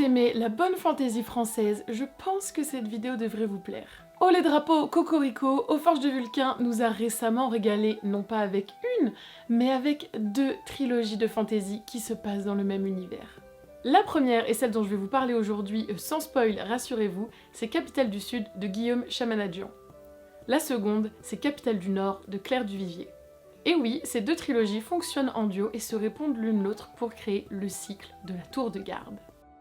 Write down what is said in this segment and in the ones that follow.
aimez la bonne fantaisie française, je pense que cette vidéo devrait vous plaire. Oh les drapeaux, Cocorico, Aux Forges de Vulcain nous a récemment régalé, non pas avec une, mais avec 2 trilogies de fantaisie qui se passent dans le même univers. La première, et celle dont je vais vous parler aujourd'hui, sans spoil, rassurez-vous, c'est Capitale du Sud de Guillaume Chamanadjian. La seconde, c'est Capitale du Nord de Claire Duvivier. Et oui, ces 2 trilogies fonctionnent en duo et se répondent l'une l'autre pour créer le cycle de la Tour de Garde.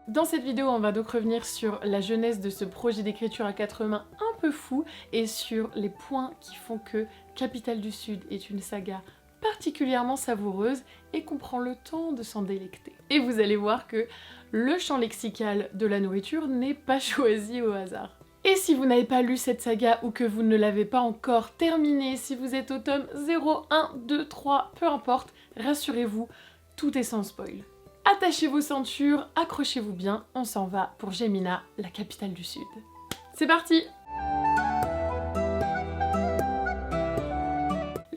Dans cette vidéo, on va donc revenir sur la genèse de ce projet d'écriture à 4 mains un peu fou et sur les points qui font que Capitale du Sud est une saga particulièrement savoureuse et qu'on prend le temps de s'en délecter. Et vous allez voir que le champ lexical de la nourriture n'est pas choisi au hasard. Et si vous n'avez pas lu cette saga ou que vous ne l'avez pas encore terminée, si vous êtes au tome 0, 1, 2, 3, peu importe, rassurez-vous, tout est sans spoil. Attachez vos ceintures, accrochez-vous bien, on s'en va pour Gémina, la capitale du Sud. C'est parti!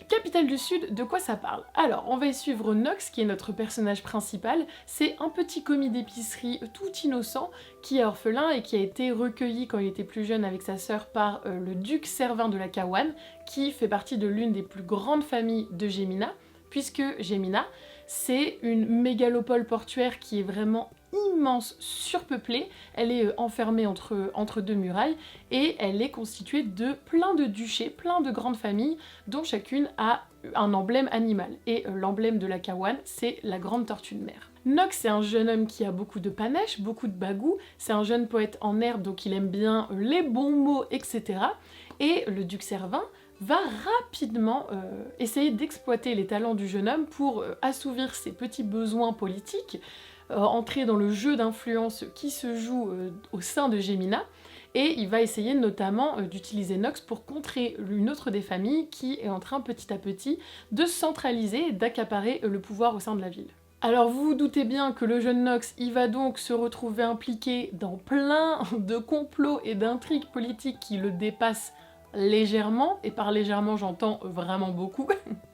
Capitale du Sud, de quoi ça parle? Alors, on va y suivre Nox, qui est notre personnage principal. C'est un petit commis d'épicerie tout innocent, qui est orphelin et qui a été recueilli quand il était plus jeune avec sa sœur par le duc Servin de la Caouane, qui fait partie de l'une des plus grandes familles de Gémina, puisque Gémina, c'est une mégalopole portuaire qui est vraiment immense, surpeuplée. Elle est enfermée entre 2 murailles et elle est constituée de plein de duchés, plein de grandes familles dont chacune a un emblème animal. Et l'emblème de la Caouane, c'est la grande tortue de mer. Nox, c'est un jeune homme qui a beaucoup de panache, beaucoup de bagou, c'est un jeune poète en herbe donc il aime bien les bons mots, etc. Et le duc Servin va rapidement essayer d'exploiter les talents du jeune homme pour assouvir ses petits besoins politiques, entrer dans le jeu d'influence qui se joue au sein de Gémina, et il va essayer notamment d'utiliser Nox pour contrer une autre des familles qui est en train petit à petit de centraliser et d'accaparer le pouvoir au sein de la ville. Alors vous vous doutez bien que le jeune Nox, il va donc se retrouver impliqué dans plein de complots et d'intrigues politiques qui le dépassent légèrement, et par légèrement j'entends vraiment beaucoup,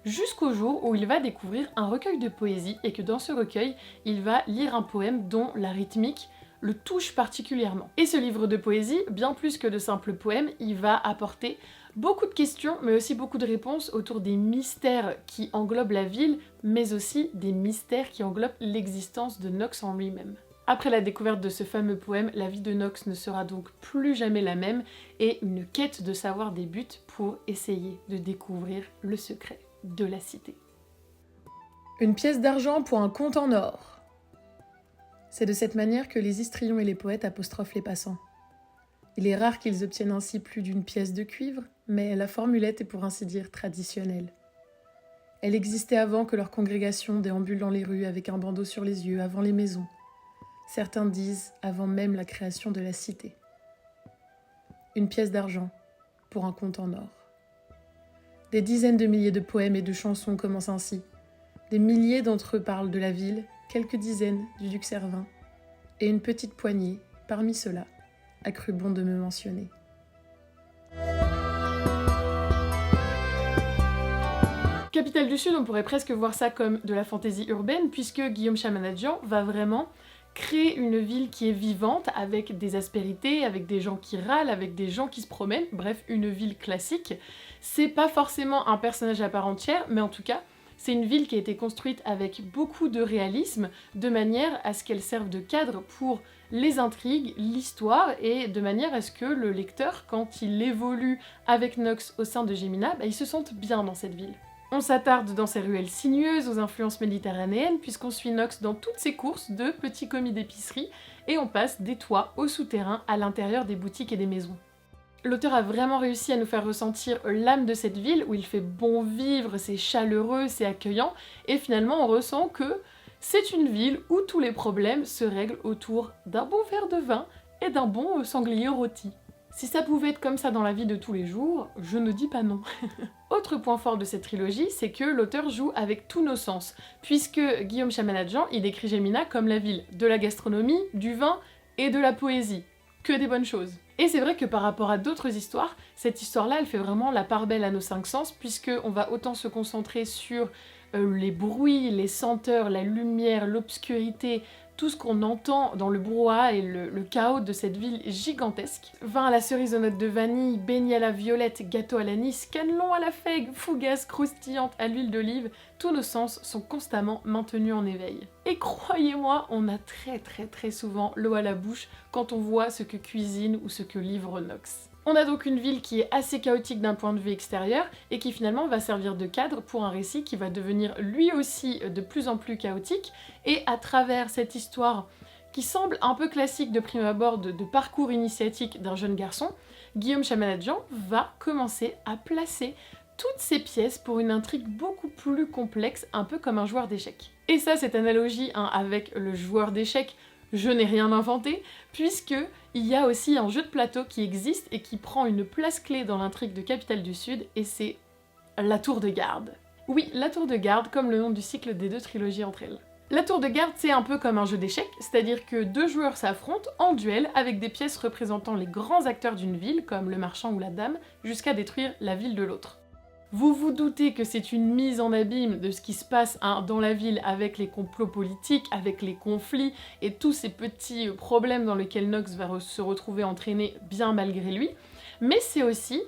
jusqu'au jour où il va découvrir un recueil de poésie et que dans ce recueil, il va lire un poème dont la rythmique le touche particulièrement. Et ce livre de poésie, bien plus que de simples poèmes, il va apporter beaucoup de questions, mais aussi beaucoup de réponses autour des mystères qui englobent la ville, mais aussi des mystères qui englobent l'existence de Nox en lui-même. Après la découverte de ce fameux poème, la vie de Nox ne sera donc plus jamais la même et une quête de savoir débute pour essayer de découvrir le secret de la cité. Une pièce d'argent pour un compte en or. C'est de cette manière que les histrions et les poètes apostrophent les passants. Il est rare qu'ils obtiennent ainsi plus d'une pièce de cuivre, mais la formulette est pour ainsi dire traditionnelle. Elle existait avant que leur congrégation déambule dans les rues avec un bandeau sur les yeux, avant les maisons. Certains disent avant même la création de la cité. Une pièce d'argent pour un compte en or. Des dizaines de milliers de poèmes et de chansons commencent ainsi. Des milliers d'entre eux parlent de la ville, quelques dizaines du duc Servin, et une petite poignée, parmi ceux-là, a cru bon de me mentionner. Capitale du Sud, on pourrait presque voir ça comme de la fantaisie urbaine, puisque Guillaume Chamanadjian va vraiment créer une ville qui est vivante, avec des aspérités, avec des gens qui râlent, avec des gens qui se promènent, bref, une ville classique. C'est pas forcément un personnage à part entière, mais en tout cas, c'est une ville qui a été construite avec beaucoup de réalisme, de manière à ce qu'elle serve de cadre pour les intrigues, l'histoire, et de manière à ce que le lecteur, quand il évolue avec Nox au sein de Gémina, il se sente bien dans cette ville. On s'attarde dans ces ruelles sinueuses, aux influences méditerranéennes, puisqu'on suit Nox dans toutes ses courses de petits commis d'épicerie, et on passe des toits au souterrain à l'intérieur des boutiques et des maisons. L'auteur a vraiment réussi à nous faire ressentir l'âme de cette ville, où il fait bon vivre, c'est chaleureux, c'est accueillant, et finalement on ressent que c'est une ville où tous les problèmes se règlent autour d'un bon verre de vin et d'un bon sanglier rôti. Si ça pouvait être comme ça dans la vie de tous les jours, je ne dis pas non. Autre point fort de cette trilogie, c'est que l'auteur joue avec tous nos sens, puisque Guillaume Chamanadjian, il décrit Gémina comme la ville de la gastronomie, du vin et de la poésie. Que des bonnes choses. Et c'est vrai que par rapport à d'autres histoires, cette histoire-là, elle fait vraiment la part belle à nos 5 sens, puisqu'on va autant se concentrer sur les bruits, les senteurs, la lumière, l'obscurité, tout ce qu'on entend dans le brouhaha et le chaos de cette ville gigantesque. Vin à la cerise aux notes de vanille, beignet à la violette, gâteau à l'anis, cannelon à la fègue, fougasse croustillante à l'huile d'olive, tous nos sens sont constamment maintenus en éveil. Et croyez-moi, on a très souvent l'eau à la bouche quand on voit ce que cuisine ou ce que livre Nox. On a donc une ville qui est assez chaotique d'un point de vue extérieur et qui finalement va servir de cadre pour un récit qui va devenir lui aussi de plus en plus chaotique, et à travers cette histoire qui semble un peu classique de prime abord de parcours initiatique d'un jeune garçon, Guillaume Chamanadjian va commencer à placer toutes ces pièces pour une intrigue beaucoup plus complexe, un peu comme un joueur d'échecs. Et ça, cette analogie avec le joueur d'échecs, je n'ai rien inventé, puisque il y a aussi un jeu de plateau qui existe et qui prend une place clé dans l'intrigue de Capitale du Sud, et c'est la Tour de Garde. Oui, la Tour de Garde, comme le nom du cycle des 2 trilogies entre elles. La Tour de Garde, c'est un peu comme un jeu d'échecs, c'est-à-dire que 2 joueurs s'affrontent en duel avec des pièces représentant les grands acteurs d'une ville, comme le marchand ou la dame, jusqu'à détruire la ville de l'autre. Vous vous doutez que c'est une mise en abîme de ce qui se passe dans la ville avec les complots politiques, avec les conflits et tous ces petits problèmes dans lesquels Nox va se retrouver entraîné bien malgré lui, mais c'est aussi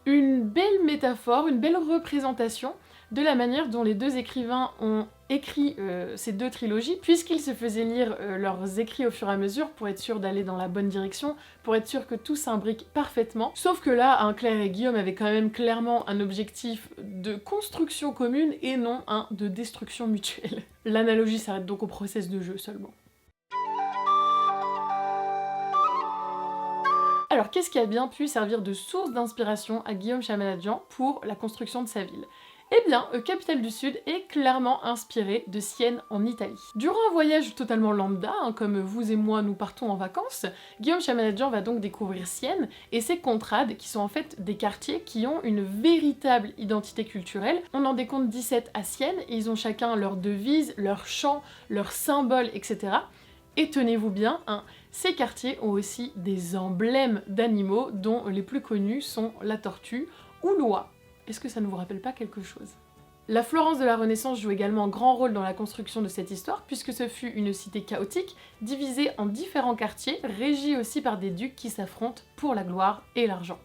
une belle métaphore, une belle représentation de la manière dont les 2 écrivains ont écrit ces 2 trilogies, puisqu'ils se faisaient lire leurs écrits au fur et à mesure pour être sûr d'aller dans la bonne direction, pour être sûr que tout s'imbrique parfaitement. Sauf que là, Claire et Guillaume avaient quand même clairement un objectif de construction commune et non un de destruction mutuelle. L'analogie s'arrête donc au process de jeu seulement. Alors qu'est-ce qui a bien pu servir de source d'inspiration à Guillaume Chamanadjian pour la construction de sa ville ? Eh bien, Capitale du Sud est clairement inspiré de Sienne en Italie. Durant un voyage totalement lambda, comme vous et moi nous partons en vacances, Guillaume Chamanadjian va donc découvrir Sienne et ses contrades qui sont en fait des quartiers qui ont une véritable identité culturelle. On en décompte 17 à Sienne et ils ont chacun leur devise, leur chant, leur symbole, etc. Et tenez-vous bien, ces quartiers ont aussi des emblèmes d'animaux dont les plus connus sont la tortue ou l'oie. Est-ce que ça ne vous rappelle pas quelque chose ? La Florence de la Renaissance joue également un grand rôle dans la construction de cette histoire, puisque ce fut une cité chaotique, divisée en différents quartiers, régie aussi par des ducs qui s'affrontent pour la gloire et l'argent.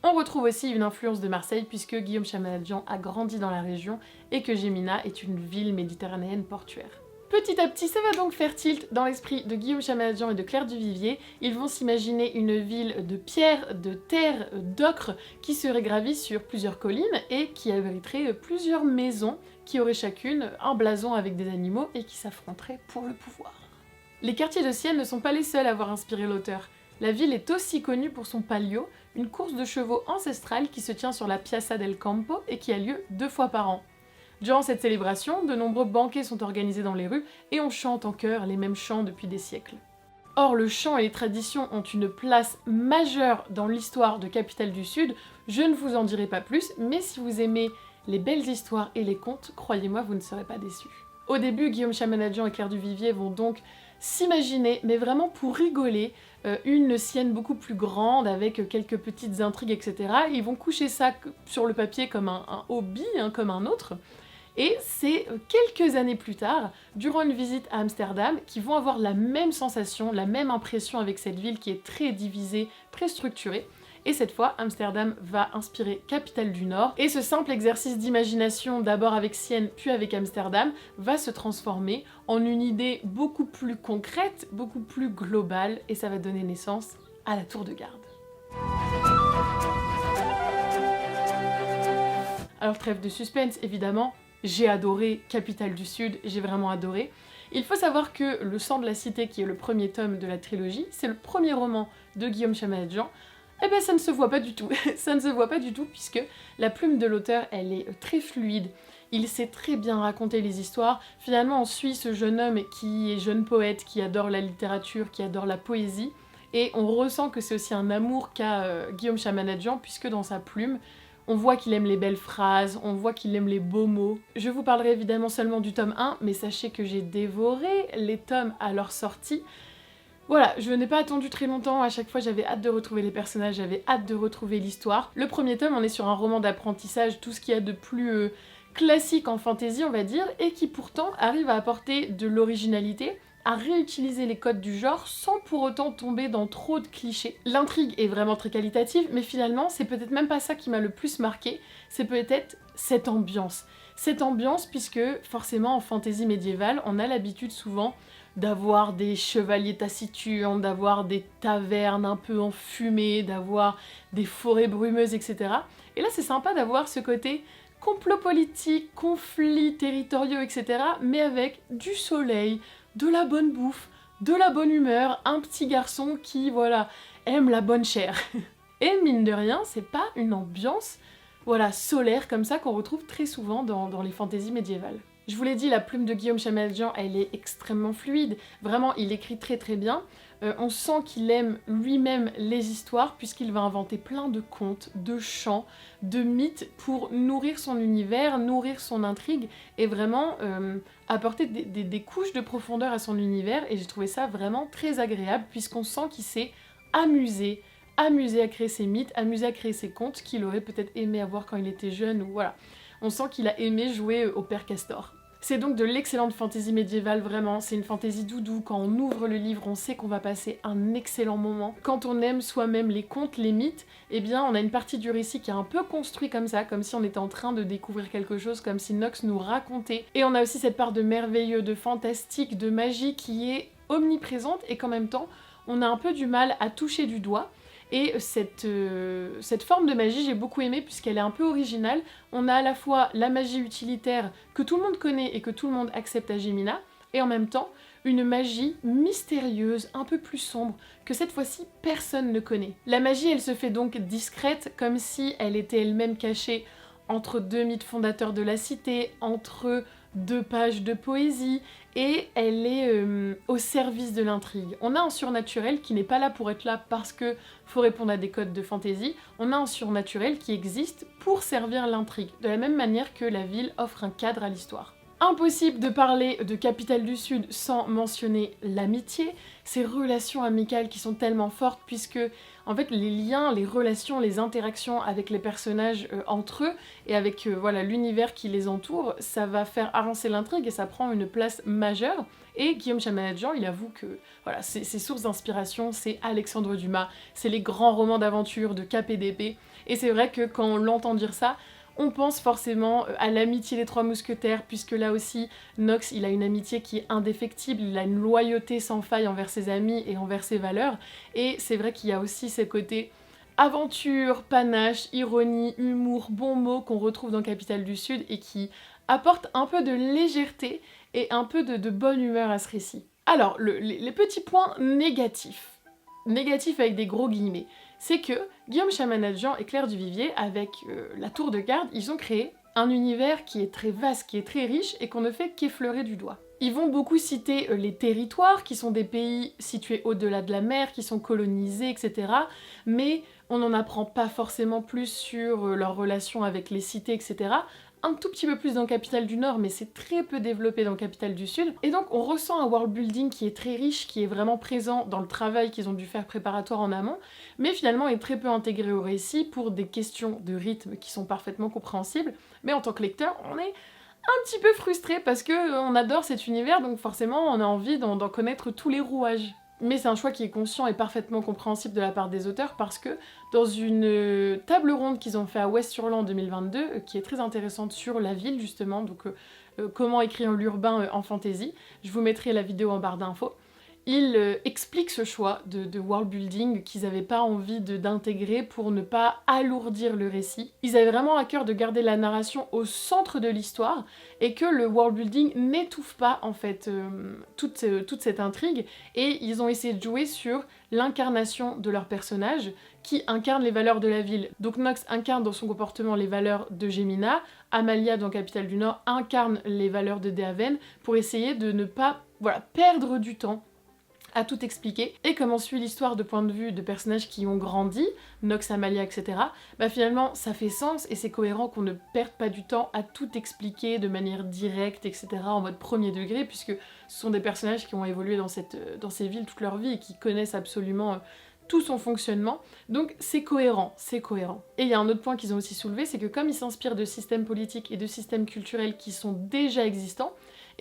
On retrouve aussi une influence de Marseille, puisque Guillaume Chamanadjian a grandi dans la région, et que Gémina est une ville méditerranéenne portuaire. Petit à petit, ça va donc faire tilt dans l'esprit de Guillaume Chamanadjian et de Claire Duvivier. Ils vont s'imaginer une ville de pierre, de terre, d'ocre qui serait gravie sur plusieurs collines et qui abriterait plusieurs maisons qui auraient chacune un blason avec des animaux et qui s'affronteraient pour le pouvoir. Les quartiers de Sienne ne sont pas les seuls à avoir inspiré l'auteur. La ville est aussi connue pour son palio, une course de chevaux ancestrale qui se tient sur la Piazza del Campo et qui a lieu 2 fois par an. Durant cette célébration, de nombreux banquets sont organisés dans les rues et on chante en chœur les mêmes chants depuis des siècles. Or, le chant et les traditions ont une place majeure dans l'histoire de Capitale du Sud, je ne vous en dirai pas plus, mais si vous aimez les belles histoires et les contes, croyez-moi, vous ne serez pas déçus. Au début, Guillaume Chamanadjian et Claire Duvivier vont donc s'imaginer, mais vraiment pour rigoler, une Sienne beaucoup plus grande avec quelques petites intrigues, etc. Ils vont coucher ça sur le papier comme un hobby, comme un autre. Et c'est quelques années plus tard, durant une visite à Amsterdam, qu'ils vont avoir la même sensation, la même impression avec cette ville qui est très divisée, très structurée. Et cette fois, Amsterdam va inspirer Capitale du Nord, et ce simple exercice d'imagination, d'abord avec Sienne, puis avec Amsterdam, va se transformer en une idée beaucoup plus concrète, beaucoup plus globale, et ça va donner naissance à la Tour de Garde. Alors trêve de suspense, évidemment, j'ai adoré Capitale du Sud, j'ai vraiment adoré. Il faut savoir que Le Sang de la Cité, qui est le premier tome de la trilogie, c'est le premier roman de Guillaume Chamanadjian. Eh ben ça ne se voit pas du tout, ça ne se voit pas du tout puisque la plume de l'auteur, elle est très fluide. Il sait très bien raconter les histoires. Finalement, on suit ce jeune homme qui est jeune poète, qui adore la littérature, qui adore la poésie, et on ressent que c'est aussi un amour qu'a Guillaume Chamanadjian, puisque dans sa plume, on voit qu'il aime les belles phrases, on voit qu'il aime les beaux mots. Je vous parlerai évidemment seulement du tome 1, mais sachez que j'ai dévoré les tomes à leur sortie. Voilà, je n'ai pas attendu très longtemps, à chaque fois j'avais hâte de retrouver les personnages, j'avais hâte de retrouver l'histoire. Le premier tome, on est sur un roman d'apprentissage, tout ce qu'il y a de plus classique en fantasy, on va dire, et qui pourtant arrive à apporter de l'originalité, à réutiliser les codes du genre sans pour autant tomber dans trop de clichés. L'intrigue est vraiment très qualitative, mais finalement, c'est peut-être même pas ça qui m'a le plus marqué, c'est peut-être cette ambiance. Cette ambiance, puisque forcément en fantasy médiévale, on a l'habitude souvent d'avoir des chevaliers taciturnes, d'avoir des tavernes un peu enfumées, d'avoir des forêts brumeuses, etc. Et là, c'est sympa d'avoir ce côté complot politique, conflits territoriaux, etc. mais avec du soleil, de la bonne bouffe, de la bonne humeur, un petit garçon qui, voilà, aime la bonne chair. Et mine de rien, c'est pas une ambiance, voilà, solaire comme ça qu'on retrouve très souvent dans les fantaisies médiévales. Je vous l'ai dit, la plume de Guillaume Chamaljian, elle est extrêmement fluide. Vraiment, il écrit très très bien. On sent qu'il aime lui-même les histoires, puisqu'il va inventer plein de contes, de chants, de mythes pour nourrir son univers, nourrir son intrigue, et vraiment apporter des couches de profondeur à son univers. Et j'ai trouvé ça vraiment très agréable, puisqu'on sent qu'il s'est amusé à créer ses mythes, amusé à créer ses contes, qu'il aurait peut-être aimé avoir quand il était jeune, ou voilà. On sent qu'il a aimé jouer au Père Castor. C'est donc de l'excellente fantaisie médiévale, vraiment, c'est une fantaisie doudou, quand on ouvre le livre, on sait qu'on va passer un excellent moment. Quand on aime soi-même les contes, les mythes, eh bien on a une partie du récit qui est un peu construit comme ça, comme si on était en train de découvrir quelque chose, comme si Nox nous racontait. Et on a aussi cette part de merveilleux, de fantastique, de magie qui est omniprésente et qu'en même temps, on a un peu du mal à toucher du doigt. Et cette forme de magie, j'ai beaucoup aimé puisqu'elle est un peu originale. On a à la fois la magie utilitaire que tout le monde connaît et que tout le monde accepte à Gemina, et en même temps, une magie mystérieuse, un peu plus sombre, que cette fois-ci personne ne connaît. La magie, elle se fait donc discrète, comme si elle était elle-même cachée entre deux mythes fondateurs de la cité, entre deux pages de poésie, et elle est au service de l'intrigue. On a un surnaturel qui n'est pas là pour être là parce que faut répondre à des codes de fantaisie, on a un surnaturel qui existe pour servir l'intrigue, de la même manière que la ville offre un cadre à l'histoire. Impossible de parler de Capitale du Sud sans mentionner l'amitié, ces relations amicales qui sont tellement fortes puisque en fait les liens, les relations, les interactions avec les personnages entre eux et avec voilà, l'univers qui les entoure, ça va faire avancer l'intrigue et ça prend une place majeure. Et Guillaume Chamaljian, il avoue que voilà, ses sources d'inspiration, c'est Alexandre Dumas, c'est les grands romans d'aventure de Cap et d'épée, et c'est vrai que quand on l'entend dire ça, on pense forcément à l'amitié des Trois Mousquetaires, puisque là aussi, Nox, il a une amitié qui est indéfectible, il a une loyauté sans faille envers ses amis et envers ses valeurs, et c'est vrai qu'il y a aussi ces côtés aventure, panache, ironie, humour, bons mots qu'on retrouve dans Capitale du Sud et qui apportent un peu de légèreté et un peu de bonne humeur à ce récit. Alors, les petits points négatifs avec des gros guillemets, c'est que Guillaume Chamanadjian et Claire Duvivier, avec la tour de garde, ils ont créé un univers qui est très vaste, qui est très riche et qu'on ne fait qu'effleurer du doigt. Ils vont beaucoup citer les territoires, qui sont des pays situés au-delà de la mer, qui sont colonisés, etc. Mais on n'en apprend pas forcément plus sur leurs relations avec les cités, etc. Un tout petit peu plus dans Capitale du Nord, mais c'est très peu développé dans Capitale du Sud. Et donc on ressent un world building qui est très riche, qui est vraiment présent dans le travail qu'ils ont dû faire préparatoire en amont, mais finalement est très peu intégré au récit pour des questions de rythme qui sont parfaitement compréhensibles. Mais en tant que lecteur, on est un petit peu frustré parce que on adore cet univers, donc forcément on a envie d'en connaître tous les rouages. Mais c'est un choix qui est conscient et parfaitement compréhensible de la part des auteurs parce que dans une table ronde qu'ils ont fait à Ouest-sur-Lan en 2022, qui est très intéressante sur la ville justement, donc comment écrire l'urbain en fantasy, je vous mettrai la vidéo en barre d'infos, ils expliquent ce choix de world building qu'ils n'avaient pas envie d'intégrer pour ne pas alourdir le récit. Ils avaient vraiment à cœur de garder la narration au centre de l'histoire et que le world building n'étouffe pas en fait toute cette intrigue, et ils ont essayé de jouer sur l'incarnation de leurs personnages qui incarnent les valeurs de la ville. Donc Nox incarne dans son comportement les valeurs de Gemina, Amalia dans Capitale du Nord incarne les valeurs de Dehaven pour essayer de ne pas perdre du temps à tout expliquer, et comme on suit l'histoire de point de vue de personnages qui ont grandi, Nox, Amalia, etc., bah finalement ça fait sens et c'est cohérent qu'on ne perde pas du temps à tout expliquer de manière directe, etc., en mode premier degré, puisque ce sont des personnages qui ont évolué dans ces villes toute leur vie et qui connaissent absolument tout son fonctionnement, donc c'est cohérent, c'est cohérent. Et il y a un autre point qu'ils ont aussi soulevé, c'est que comme ils s'inspirent de systèmes politiques et de systèmes culturels qui sont déjà existants,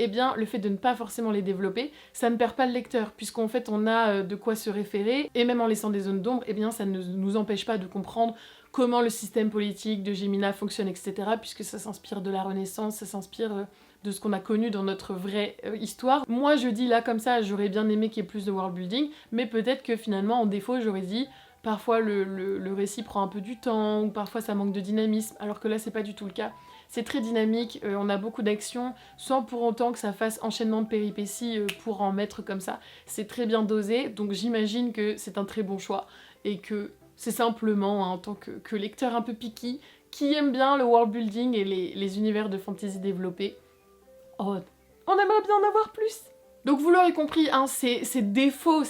eh bien le fait de ne pas forcément les développer, ça ne perd pas le lecteur, puisqu'en fait on a de quoi se référer, et même en laissant des zones d'ombre, eh bien ça ne nous empêche pas de comprendre comment le système politique de Gémina fonctionne, etc., puisque ça s'inspire de la Renaissance, ça s'inspire de ce qu'on a connu dans notre vraie histoire. Moi je dis là comme ça, j'aurais bien aimé qu'il y ait plus de world building, mais peut-être que finalement en défaut j'aurais dit parfois le récit prend un peu du temps, ou parfois ça manque de dynamisme, alors que là c'est pas du tout le cas. C'est très dynamique, on a beaucoup d'actions, sans pour autant que ça fasse enchaînement de péripéties pour en mettre comme ça. C'est très bien dosé, donc j'imagine que c'est un très bon choix, et que c'est simplement, hein, en tant que lecteur un peu picky, qui aime bien le world building et les univers de fantasy développés. Oh, on aimerait bien en avoir plus. Donc vous l'aurez compris, hein, ces défauts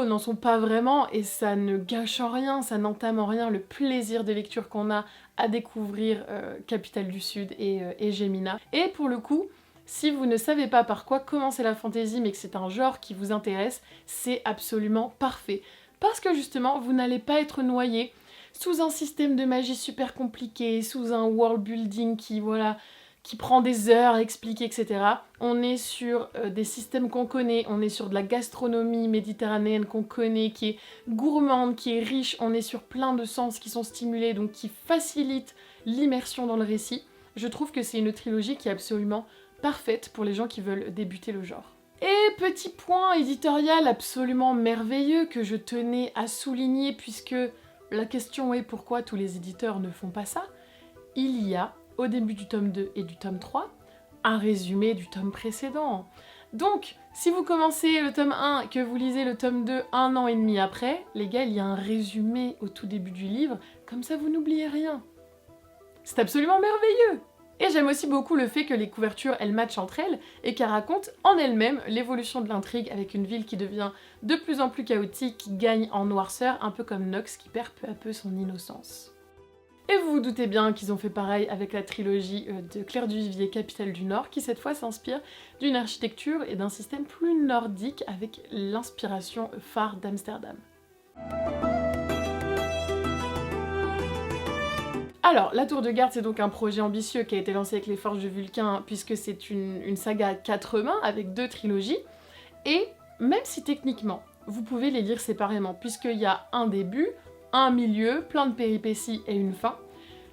n'en sont pas vraiment, et ça ne gâche en rien, ça n'entame en rien le plaisir de lecture qu'on a à découvrir Capitale du Sud et Gémina. Et pour le coup, si vous ne savez pas par quoi commencer la fantasy, mais que c'est un genre qui vous intéresse, c'est absolument parfait. Parce que justement, vous n'allez pas être noyé sous un système de magie super compliqué, sous un world building qui prend des heures à expliquer, etc. On est sur des systèmes qu'on connaît, on est sur de la gastronomie méditerranéenne qu'on connaît, qui est gourmande, qui est riche, on est sur plein de sens qui sont stimulés, donc qui facilitent l'immersion dans le récit. Je trouve que c'est une trilogie qui est absolument parfaite pour les gens qui veulent débuter le genre. Et petit point éditorial absolument merveilleux que je tenais à souligner, puisque la question est pourquoi tous les éditeurs ne font pas ça, il y a au début du tome 2 et du tome 3, un résumé du tome précédent. Donc, si vous commencez le tome 1 et que vous lisez le tome 2 un an et demi après, les gars, il y a un résumé au tout début du livre, comme ça vous n'oubliez rien. C'est absolument merveilleux! Et j'aime aussi beaucoup le fait que les couvertures, elles matchent entre elles, et qu'elles racontent en elles-mêmes l'évolution de l'intrigue avec une ville qui devient de plus en plus chaotique, qui gagne en noirceur, un peu comme Nox qui perd peu à peu son innocence. Et vous vous doutez bien qu'ils ont fait pareil avec la trilogie de Claire Duvivier, Capitale du Nord, qui cette fois s'inspire d'une architecture et d'un système plus nordique avec l'inspiration phare d'Amsterdam. Alors, la Tour de Garde, c'est donc un projet ambitieux qui a été lancé avec les Forges de Vulcain, puisque c'est une saga à 4 mains avec 2 trilogies, et même si techniquement, vous pouvez les lire séparément, puisqu'il y a un début, un milieu, plein de péripéties et une fin,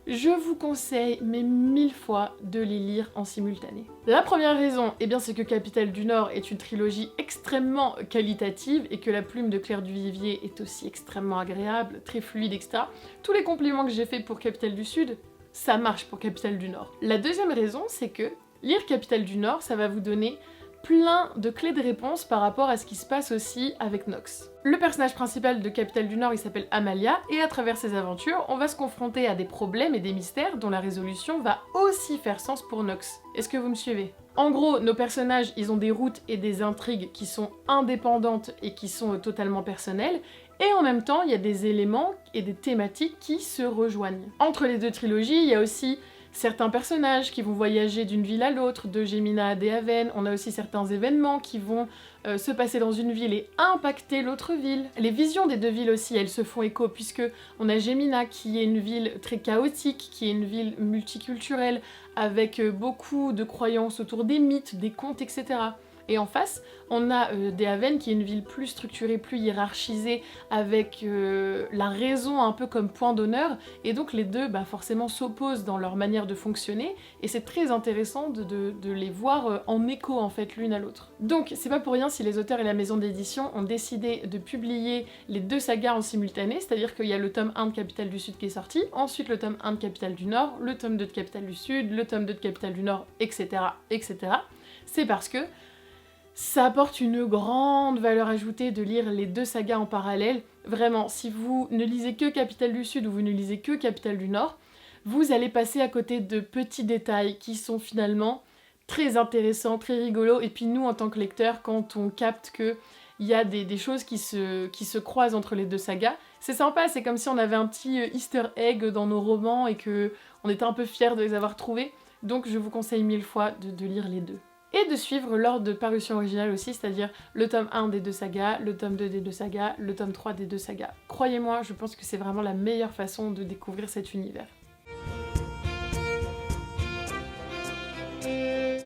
je vous conseille, mais 1000 fois, de les lire en simultané. La première raison, eh bien, c'est que Capitale du Nord est une trilogie extrêmement qualitative et que la plume de Claire Duvivier est aussi extrêmement agréable, très fluide, etc. Tous les compliments que j'ai faits pour Capitale du Sud, ça marche pour Capitale du Nord. La deuxième raison, c'est que lire Capitale du Nord, ça va vous donner plein de clés de réponse par rapport à ce qui se passe aussi avec Nox. Le personnage principal de Capitale du Nord, il s'appelle Amalia, et à travers ses aventures, on va se confronter à des problèmes et des mystères dont la résolution va aussi faire sens pour Nox. Est-ce que vous me suivez? En gros, nos personnages, ils ont des routes et des intrigues qui sont indépendantes et qui sont totalement personnelles, et en même temps, il y a des éléments et des thématiques qui se rejoignent. Entre les 2 trilogies, il y a aussi certains personnages qui vont voyager d'une ville à l'autre, de Gémina à Dehaven. On a aussi certains événements qui vont se passer dans une ville et impacter l'autre ville. Les visions des 2 villes aussi, elles se font écho, puisque on a Gémina qui est une ville très chaotique, qui est une ville multiculturelle, avec beaucoup de croyances autour des mythes, des contes, etc. Et en face, on a Dehaven qui est une ville plus structurée, plus hiérarchisée, avec la raison un peu comme point d'honneur, et donc les deux forcément s'opposent dans leur manière de fonctionner, et c'est très intéressant de les voir en écho en fait l'une à l'autre. Donc c'est pas pour rien si les auteurs et la maison d'édition ont décidé de publier les 2 sagas en simultané, c'est-à-dire qu'il y a le tome 1 de Capitale du Sud qui est sorti, ensuite le tome 1 de Capitale du Nord, le tome 2 de Capitale du Sud, le tome 2 de Capitale du Nord, etc. etc. C'est parce que ça apporte une grande valeur ajoutée de lire les 2 sagas en parallèle. Vraiment, si vous ne lisez que Capitale du Sud ou vous ne lisez que Capitale du Nord, vous allez passer à côté de petits détails qui sont finalement très intéressants, très rigolos. Et puis nous, en tant que lecteurs, quand on capte qu'il y a des choses qui se croisent entre les 2 sagas, c'est sympa, c'est comme si on avait un petit easter egg dans nos romans et qu'on était un peu fiers de les avoir trouvés. Donc je vous conseille 1000 fois de lire les 2. Et de suivre l'ordre de parution originale aussi, c'est-à-dire le tome 1 des 2 sagas, le tome 2 des 2 sagas, le tome 3 des 2 sagas. Croyez-moi, je pense que c'est vraiment la meilleure façon de découvrir cet univers.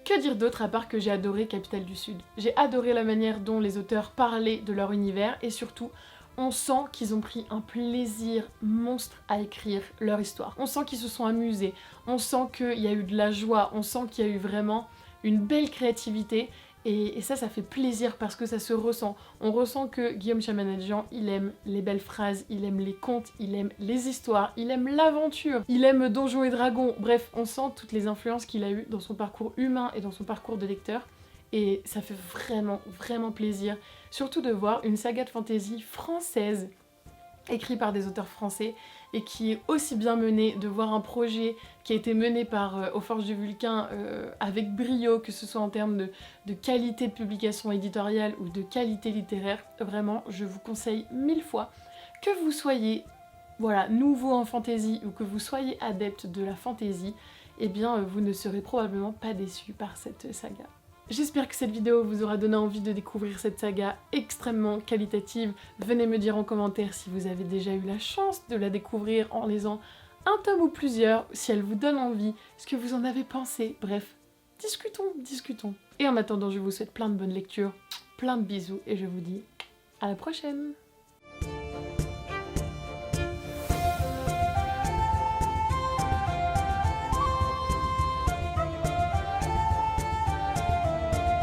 Que dire d'autre à part que j'ai adoré Capitale du Sud? J'ai adoré la manière dont les auteurs parlaient de leur univers et surtout, on sent qu'ils ont pris un plaisir monstre à écrire leur histoire. On sent qu'ils se sont amusés, on sent qu'il y a eu de la joie, on sent qu'il y a eu vraiment une belle créativité. Et ça fait plaisir parce que ça se ressent. On ressent que Guillaume Chamanadjian, il aime les belles phrases, il aime les contes, il aime les histoires, il aime l'aventure, il aime Donjons et Dragons. Bref, on sent toutes les influences qu'il a eues dans son parcours humain et dans son parcours de lecteur. Et ça fait vraiment, vraiment plaisir. Surtout de voir une saga de fantasy française écrit par des auteurs français et qui est aussi bien mené, de voir un projet qui a été mené par Aux Forges du Vulcain avec brio, que ce soit en termes de qualité de publication éditoriale ou de qualité littéraire. Vraiment, je vous conseille 1000 fois que vous soyez nouveau en fantasy ou que vous soyez adepte de la fantasy, eh bien vous ne serez probablement pas déçus par cette saga. J'espère que cette vidéo vous aura donné envie de découvrir cette saga extrêmement qualitative. Venez me dire en commentaire si vous avez déjà eu la chance de la découvrir en lisant un tome ou plusieurs, si elle vous donne envie, ce que vous en avez pensé. Bref, discutons. Et en attendant, je vous souhaite plein de bonnes lectures, plein de bisous et je vous dis à la prochaine!